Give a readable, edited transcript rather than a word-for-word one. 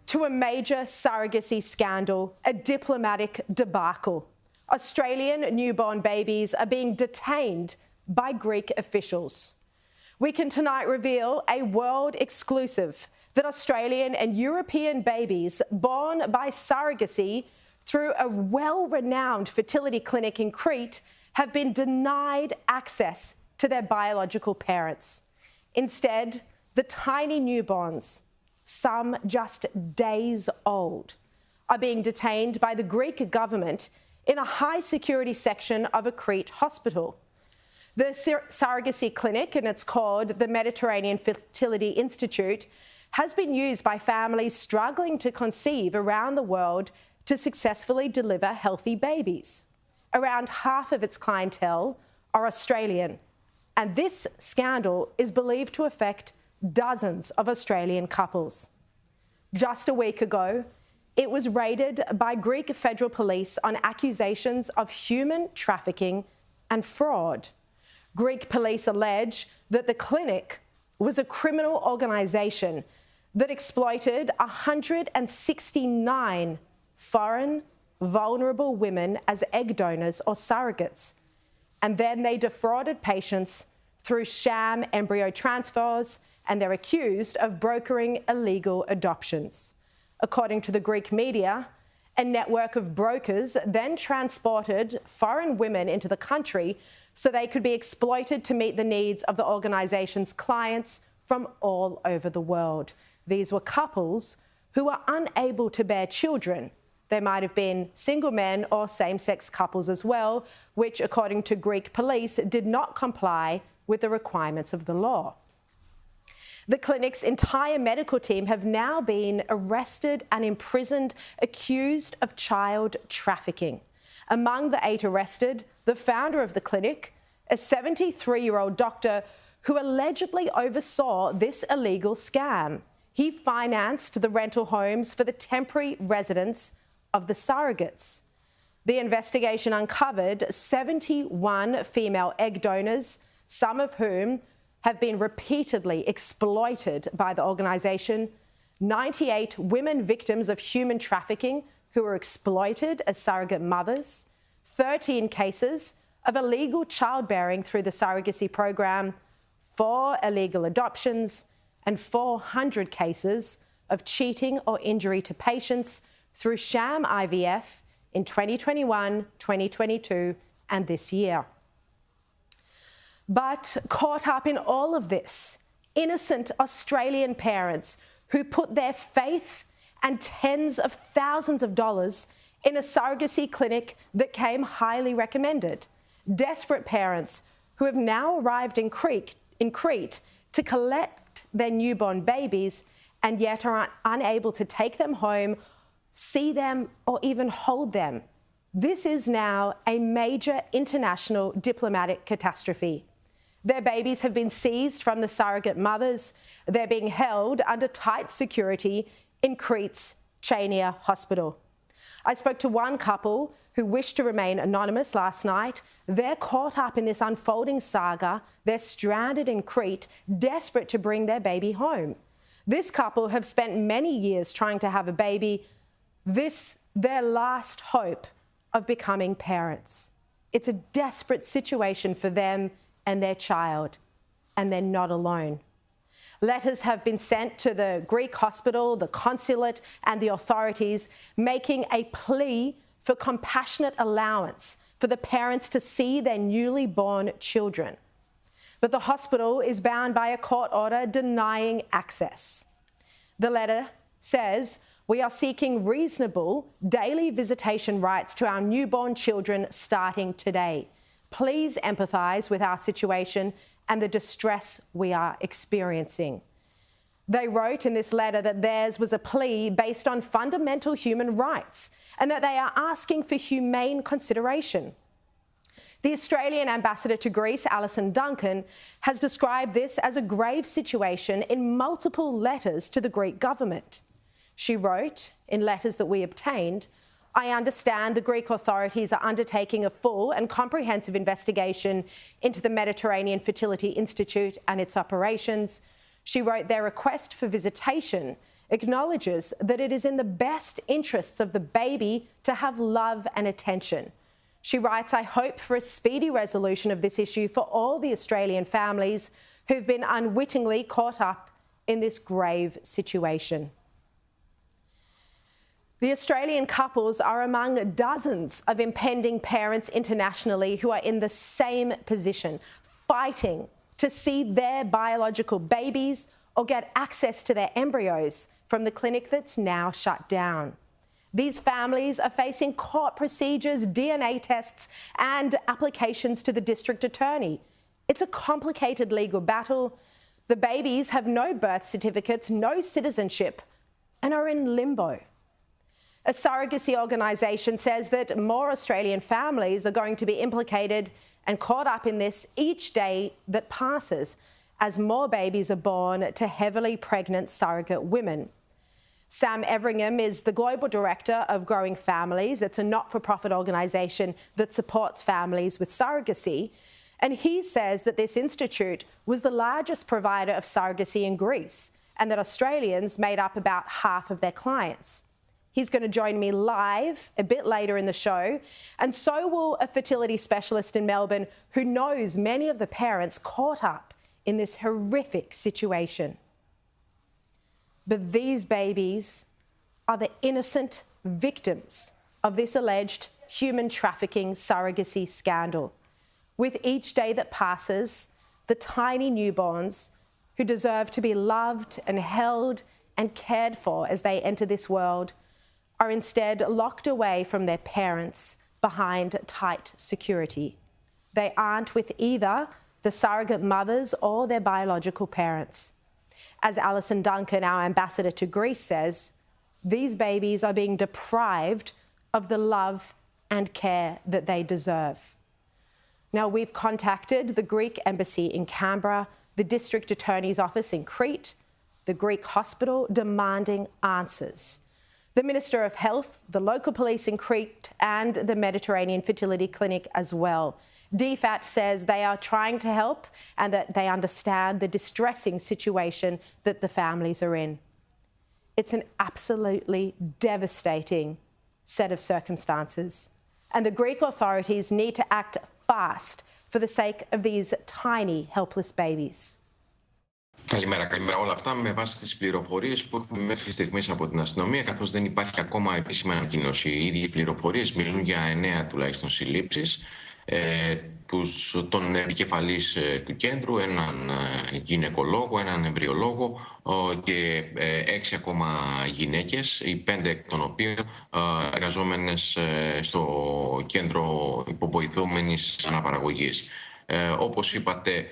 to a major surrogacy scandal, a diplomatic debacle. Australian newborn babies are being detained by Greek officials. We can tonight reveal a world exclusive that Australian and European babies born by surrogacy through a well-renowned fertility clinic in Crete have been denied access to their biological parents. Instead, the tiny newborns, some just days old, are being detained by the Greek government in a high-security section of a Crete hospital. The surrogacy clinic, and it's called the Mediterranean Fertility Institute, has been used by families struggling to conceive around the world to successfully deliver healthy babies. Around half of its clientele are Australian, and this scandal is believed to affect dozens of Australian couples. Just a week ago, it was raided by Greek federal police on accusations of human trafficking and fraud. Greek police allege that the clinic was a criminal organisation that exploited 169 foreign, vulnerable women as egg donors or surrogates. And then they defrauded patients through sham embryo transfers, and they're accused of brokering illegal adoptions. According to the Greek media, a network of brokers then transported foreign women into the country so they could be exploited to meet the needs of the organisation's clients from all over the world. These were couples who were unable to bear children. They might have been single men or same-sex couples as well, which, according to Greek police, did not comply with the requirements of the law. The clinic's entire medical team have now been arrested and imprisoned, accused of child trafficking. Among the 8 arrested, the founder of the clinic, a 73-year-old doctor who allegedly oversaw this illegal scam. He financed the rental homes for the temporary residents of the surrogates. The investigation uncovered 71 female egg donors, some of whom have been repeatedly exploited by the organisation, 98 women victims of human trafficking who were exploited as surrogate mothers, 13 cases of illegal childbearing through the surrogacy program, 4 illegal adoptions, and 400 cases of cheating or injury to patients through sham IVF in 2021, 2022, and this year. But caught up in all of this, innocent Australian parents who put their faith and tens of thousands of dollars in a surrogacy clinic that came highly recommended. Desperate parents who have now arrived in Crete to collect their newborn babies and yet are unable to take them home, see them, or even hold them. This is now a major international diplomatic catastrophe. Their babies have been seized from the surrogate mothers. They're being held under tight security in Crete's Chania Hospital. I spoke to one couple who wished to remain anonymous last night. They're caught up in this unfolding saga. They're stranded in Crete, desperate to bring their baby home. This couple have spent many years trying to have a baby. This, their last hope of becoming parents. It's a desperate situation for them and their child, and they're not alone. Letters have been sent to the Greek hospital, the consulate, and the authorities, making a plea for compassionate allowance for the parents to see their newly born children. But the hospital is bound by a court order denying access. The letter says, "We are seeking reasonable daily visitation rights to our newborn children starting today. Please empathise with our situation and the distress we are experiencing." They wrote in this letter that theirs was a plea based on fundamental human rights and that they are asking for humane consideration. The Australian ambassador to Greece, Alison Duncan, has described this as a grave situation in multiple letters to the Greek government. She wrote, in letters that we obtained, "I understand the Greek authorities are undertaking a full and comprehensive investigation into the Mediterranean Fertility Institute and its operations." She wrote, "Their request for visitation acknowledges that it is in the best interests of the baby to have love and attention. She writes, "I hope for a speedy resolution of this issue for all the Australian families who've been unwittingly caught up in this grave situation." The Australian couples are among dozens of impending parents internationally who are in the same position, fighting to see their biological babies or get access to their embryos from the clinic that's now shut down. These families are facing court procedures, DNA tests, and applications to the district attorney. It's a complicated legal battle. The babies have no birth certificates, no citizenship, and are in limbo. A surrogacy organisation says that more Australian families are going to be implicated and caught up in this each day that passes as more babies are born to heavily pregnant surrogate women. Sam Everingham is the Global Director of Growing Families. It's a not-for-profit organisation that supports families with surrogacy. And he says that this institute was the largest provider of surrogacy in Greece and that Australians made up about half of their clients. He's going to join me live a bit later in the show, and so will a fertility specialist in Melbourne who knows many of the parents caught up in this horrific situation. But these babies are the innocent victims of this alleged human trafficking surrogacy scandal. With each day that passes, the tiny newborns who deserve to be loved and held and cared for as they enter this world are instead locked away from their parents behind tight security. They aren't with either the surrogate mothers or their biological parents. As Alison Duncan, our ambassador to Greece, says, these babies are being deprived of the love and care that they deserve. Now, we've contacted the Greek embassy in Canberra, the district attorney's office in Crete, the Greek hospital, demanding answers. The Minister of Health, the local police in Crete, and the Mediterranean Fertility Clinic as well. DFAT says they are trying to help and that they understand the distressing situation that the families are in. It's an absolutely devastating set of circumstances, and the Greek authorities need to act fast for the sake of these tiny, helpless babies. Καλημέρα. Όλα αυτά με βάση τις πληροφορίες που έχουμε μέχρι στιγμής από την αστυνομία, καθώς δεν υπάρχει ακόμα επίσημη ανακοίνωση. Οι ίδιοι πληροφορίες μιλούν για 9 τουλάχιστον συλλήψεις, τον επικεφαλής του κέντρου, έναν γυναικολόγο, έναν εμβριολόγο και 6 ακόμα γυναίκες, οι 5 εκ των οποίων εργαζόμενες στο κέντρο υποβοηθούμενης αναπαραγωγής. Όπως είπατε,